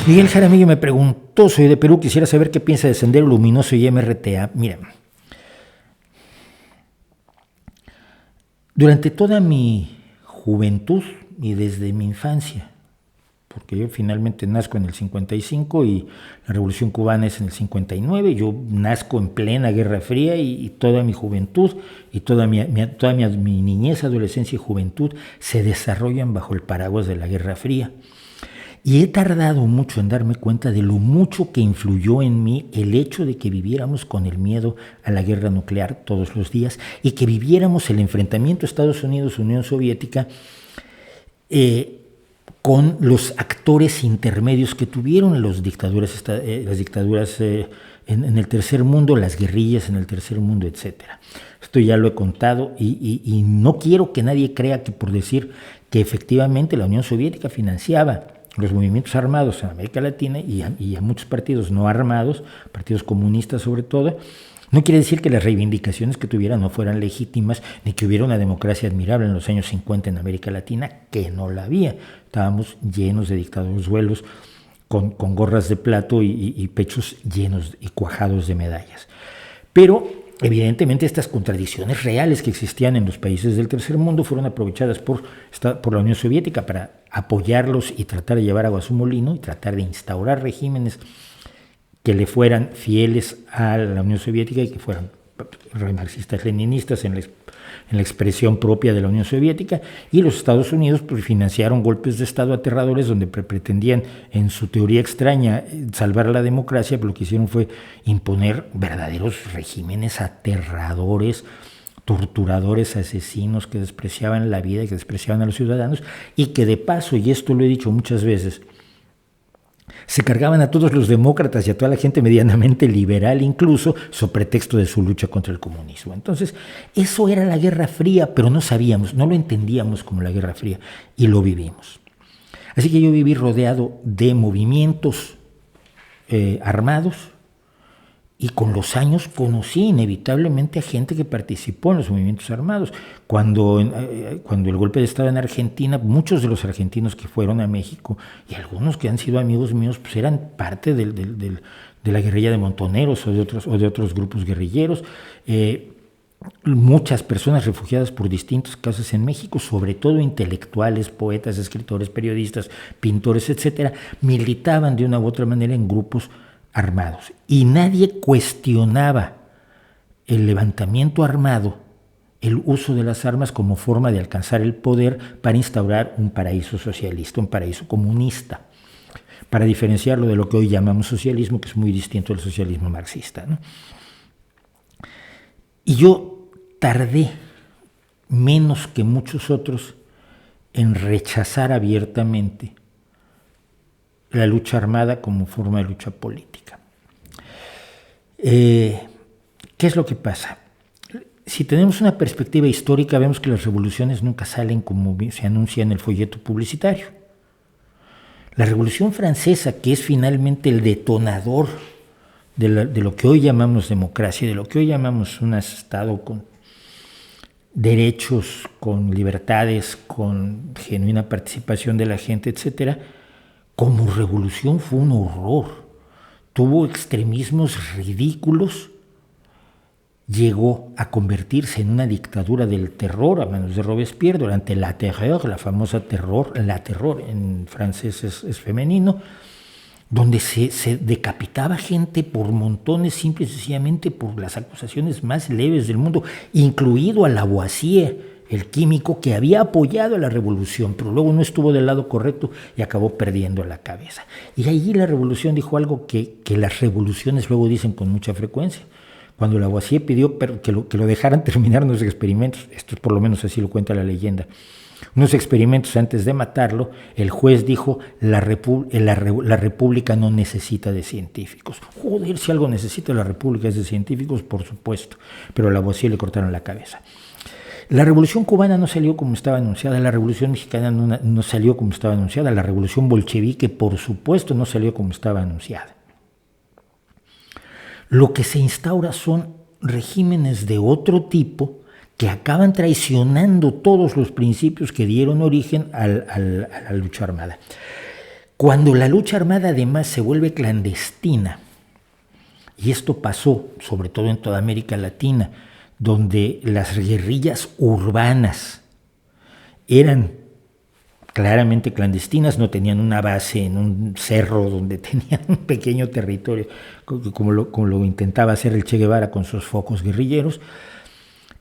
Miguel Jaramillo me preguntó, soy de Perú, quisiera saber qué piensa de Sendero Luminoso y MRTA. Miren, durante toda mi juventud y desde mi infancia, porque yo finalmente nazco en el 55 y la Revolución Cubana es en el 59, yo nazco en plena Guerra Fría y toda mi juventud y toda mi niñez, adolescencia y juventud se desarrollan bajo el paraguas de la Guerra Fría. Y he tardado mucho en darme cuenta de lo mucho que influyó en mí el hecho de que viviéramos con el miedo a la guerra nuclear todos los días y que viviéramos el enfrentamiento Estados Unidos-Unión Soviética con los actores intermedios que tuvieron las dictaduras en el tercer mundo, las guerrillas en el tercer mundo, etc. Esto ya lo he contado y no quiero que nadie crea que por decir que efectivamente la Unión Soviética financiaba los movimientos armados en América Latina y a muchos partidos no armados, partidos comunistas sobre todo, no quiere decir que las reivindicaciones que tuvieran no fueran legítimas, ni que hubiera una democracia admirable en los años 50 en América Latina, que no la había. Estábamos llenos de dictadorzuelos con gorras de plato y pechos llenos y cuajados de medallas. Pero evidentemente estas contradicciones reales que existían en los países del tercer mundo fueron aprovechadas por la Unión Soviética para apoyarlos y tratar de llevar agua a su molino y tratar de instaurar regímenes que le fueran fieles a la Unión Soviética y que fueran marxistas leninistas en la expresión propia de la Unión Soviética, y los Estados Unidos pues, financiaron golpes de Estado aterradores donde pretendían, en su teoría extraña, salvar a la democracia, pero lo que hicieron fue imponer verdaderos regímenes aterradores, torturadores, asesinos que despreciaban la vida y que despreciaban a los ciudadanos, y que de paso, y esto lo he dicho muchas veces, se cargaban a todos los demócratas y a toda la gente medianamente liberal, incluso, sobre pretexto de su lucha contra el comunismo. Entonces, eso era la Guerra Fría, pero no sabíamos, no lo entendíamos como la Guerra Fría, y lo vivimos. Así que yo viví rodeado de movimientos armados, y con los años conocí inevitablemente a gente que participó en los movimientos armados. Cuando el golpe de Estado en Argentina, muchos de los argentinos que fueron a México y algunos que han sido amigos míos, pues eran parte de la guerrilla de Montoneros o de otros grupos guerrilleros. Muchas personas refugiadas por distintos casos en México, sobre todo intelectuales, poetas, escritores, periodistas, pintores, etcétera, militaban de una u otra manera en grupos armados, y nadie cuestionaba el levantamiento armado, el uso de las armas como forma de alcanzar el poder para instaurar un paraíso socialista, un paraíso comunista, para diferenciarlo de lo que hoy llamamos socialismo, que es muy distinto al socialismo marxista, ¿no? Y yo tardé menos que muchos otros en rechazar abiertamente la lucha armada como forma de lucha política. ¿Qué es lo que pasa? Si tenemos una perspectiva histórica, vemos que las revoluciones nunca salen como se anuncia en el folleto publicitario. La Revolución Francesa, que es finalmente el detonador de lo que hoy llamamos democracia, de lo que hoy llamamos un Estado con derechos, con libertades, con genuina participación de la gente, etcétera, como revolución fue un horror. Tuvo extremismos ridículos, llegó a convertirse en una dictadura del terror a manos de Robespierre durante la Terreur, la famosa terror, la terror en francés es femenino, donde se decapitaba gente por montones, simple y sencillamente por las acusaciones más leves del mundo, incluido a Lavoisier, el químico que había apoyado a la revolución, pero luego no estuvo del lado correcto y acabó perdiendo la cabeza. Y allí la revolución dijo algo que las revoluciones luego dicen con mucha frecuencia. Cuando Lavoisier pidió que lo dejaran terminar unos experimentos, esto por lo menos así lo cuenta la leyenda, unos experimentos antes de matarlo, el juez dijo, la república no necesita de científicos. Joder, si algo necesita la república es de científicos, por supuesto, pero a Lavoisier le cortaron la cabeza. La Revolución Cubana no salió como estaba anunciada, la Revolución Mexicana no salió como estaba anunciada, la Revolución Bolchevique, por supuesto, no salió como estaba anunciada. Lo que se instaura son regímenes de otro tipo que acaban traicionando todos los principios que dieron origen a la lucha armada. Cuando la lucha armada además se vuelve clandestina, y esto pasó sobre todo en toda América Latina, donde las guerrillas urbanas eran claramente clandestinas, no tenían una base en un cerro donde tenían un pequeño territorio, como lo intentaba hacer el Che Guevara con sus focos guerrilleros.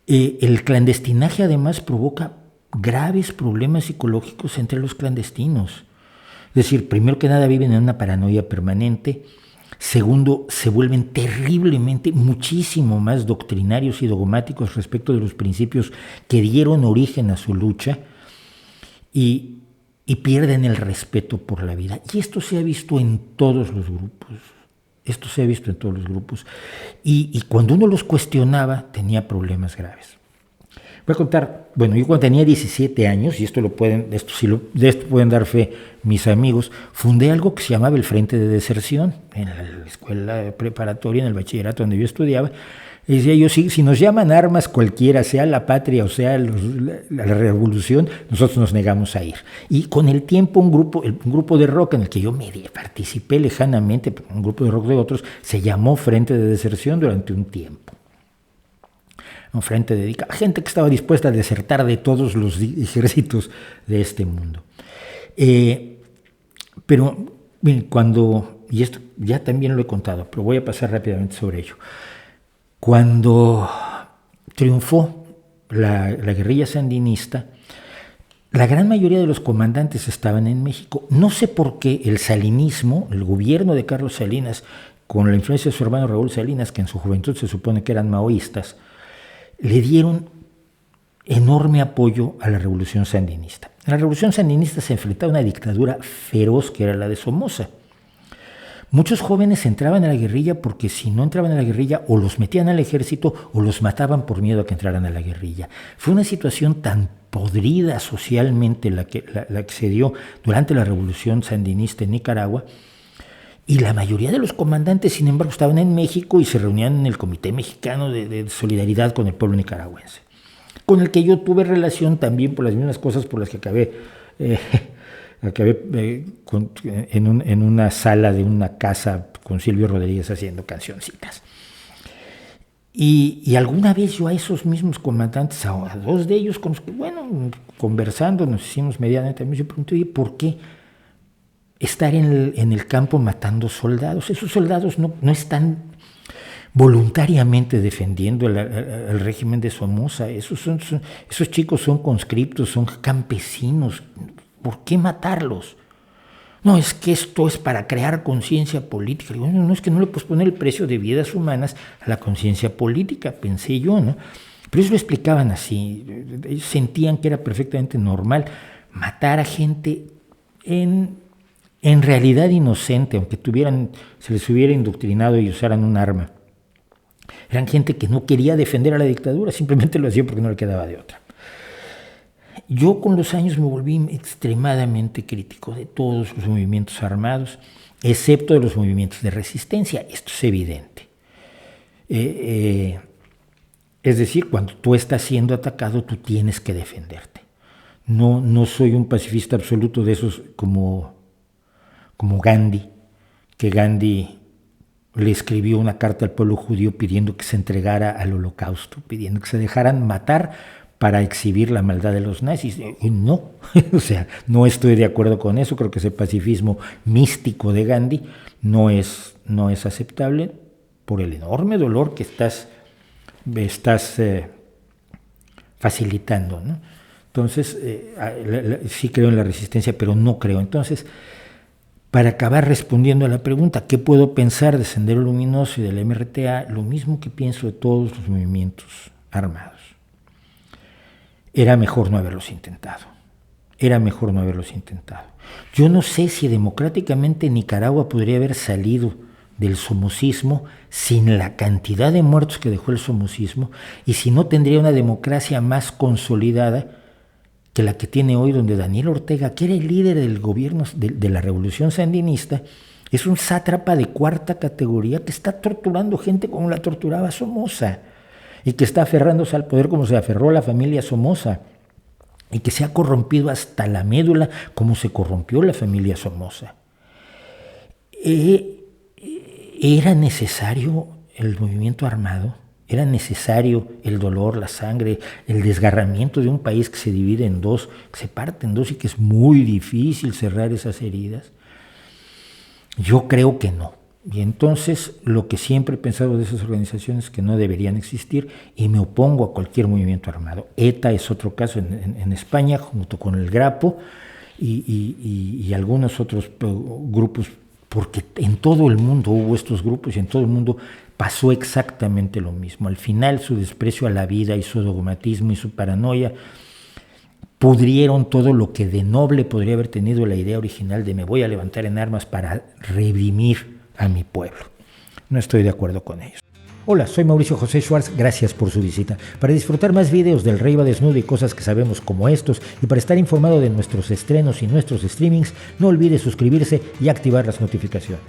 El clandestinaje además provoca graves problemas psicológicos entre los clandestinos. Es decir, primero que nada viven en una paranoia permanente. Segundo, se vuelven terriblemente, muchísimo más doctrinarios y dogmáticos respecto de los principios que dieron origen a su lucha y pierden el respeto por la vida. Y esto se ha visto en todos los grupos. Y cuando uno los cuestionaba, tenía problemas graves. Voy a contar, bueno, yo cuando tenía 17 años, y de esto pueden dar fe mis amigos, fundé algo que se llamaba el Frente de Deserción, en la escuela preparatoria, en el bachillerato donde yo estudiaba. Y decía yo, si nos llaman armas cualquiera, sea la patria o sea la revolución, nosotros nos negamos a ir. Y con el tiempo un grupo de rock en el que yo participé lejanamente, un grupo de rock de otros, se llamó Frente de Deserción durante un tiempo. Un frente dedicado a gente que estaba dispuesta a desertar de todos los ejércitos de este mundo. Pero y esto ya también lo he contado, pero voy a pasar rápidamente sobre ello. Cuando triunfó la guerrilla sandinista, la gran mayoría de los comandantes estaban en México. No sé por qué el salinismo, el gobierno de Carlos Salinas, con la influencia de su hermano Raúl Salinas, que en su juventud se supone que eran maoístas, le dieron enorme apoyo a la revolución sandinista. La revolución sandinista se enfrentaba a una dictadura feroz que era la de Somoza. Muchos jóvenes entraban a la guerrilla porque si no entraban a la guerrilla o los metían al ejército o los mataban por miedo a que entraran a la guerrilla. Fue una situación tan podrida socialmente la que se dio durante la revolución sandinista en Nicaragua. Y la mayoría de los comandantes, sin embargo, estaban en México y se reunían en el Comité Mexicano de Solidaridad con el pueblo nicaragüense, con el que yo tuve relación también por las mismas cosas por las que acabé en una sala de una casa con Silvio Rodríguez haciendo cancioncitas. Y alguna vez yo a esos mismos comandantes, a dos de ellos, con los que, conversando, nos hicimos medianamente amigos, yo pregunté, oye, ¿por qué estar en el campo matando soldados? Esos soldados no están voluntariamente defendiendo el régimen de Somoza. Esos chicos son conscriptos, son campesinos. ¿Por qué matarlos? No, es que esto es para crear conciencia política. Digo, no, es que no le puedes poner el precio de vidas humanas a la conciencia política, pensé yo, ¿no? Pero ellos lo explicaban así. Ellos sentían que era perfectamente normal matar a gente en realidad inocente, aunque se les hubiera indoctrinado y usaran un arma. Eran gente que no quería defender a la dictadura, simplemente lo hacía porque no le quedaba de otra. Yo con los años me volví extremadamente crítico de todos los movimientos armados, excepto de los movimientos de resistencia. Esto es evidente. Es decir, cuando tú estás siendo atacado, tú tienes que defenderte. No soy un pacifista absoluto de esos como Gandhi, que Gandhi le escribió una carta al pueblo judío pidiendo que se entregara al holocausto, pidiendo que se dejaran matar para exhibir la maldad de los nazis. Y no, o sea, no estoy de acuerdo con eso. Creo que ese pacifismo místico de Gandhi no es aceptable por el enorme dolor que estás facilitando, ¿no? Entonces, sí creo en la resistencia, pero no creo. Entonces, para acabar respondiendo a la pregunta, ¿qué puedo pensar de Sendero Luminoso y del MRTA? Lo mismo que pienso de todos los movimientos armados. Era mejor no haberlos intentado. Yo no sé si democráticamente Nicaragua podría haber salido del somocismo sin la cantidad de muertos que dejó el somocismo y si no tendría una democracia más consolidada que la que tiene hoy, donde Daniel Ortega, que era el líder del gobierno de la revolución sandinista, es un sátrapa de cuarta categoría que está torturando gente como la torturaba Somoza y que está aferrándose al poder como se aferró la familia Somoza y que se ha corrompido hasta la médula como se corrompió la familia Somoza. ¿Era necesario el movimiento armado? ¿Era necesario el dolor, la sangre, el desgarramiento de un país que se divide en dos, que se parte en dos y que es muy difícil cerrar esas heridas? Yo creo que no. Y entonces lo que siempre he pensado de esas organizaciones es que no deberían existir y me opongo a cualquier movimiento armado. ETA es otro caso en España, junto con el Grapo y algunos otros grupos, porque en todo el mundo hubo estos grupos y en todo el mundo pasó exactamente lo mismo. Al final su desprecio a la vida y su dogmatismo y su paranoia pudrieron todo lo que de noble podría haber tenido la idea original de me voy a levantar en armas para redimir a mi pueblo. No estoy de acuerdo con ellos. Hola, soy Mauricio José Schwartz, gracias por su visita. Para disfrutar más videos del Rey va desnudo y cosas que sabemos como estos, y para estar informado de nuestros estrenos y nuestros streamings, no olvide suscribirse y activar las notificaciones.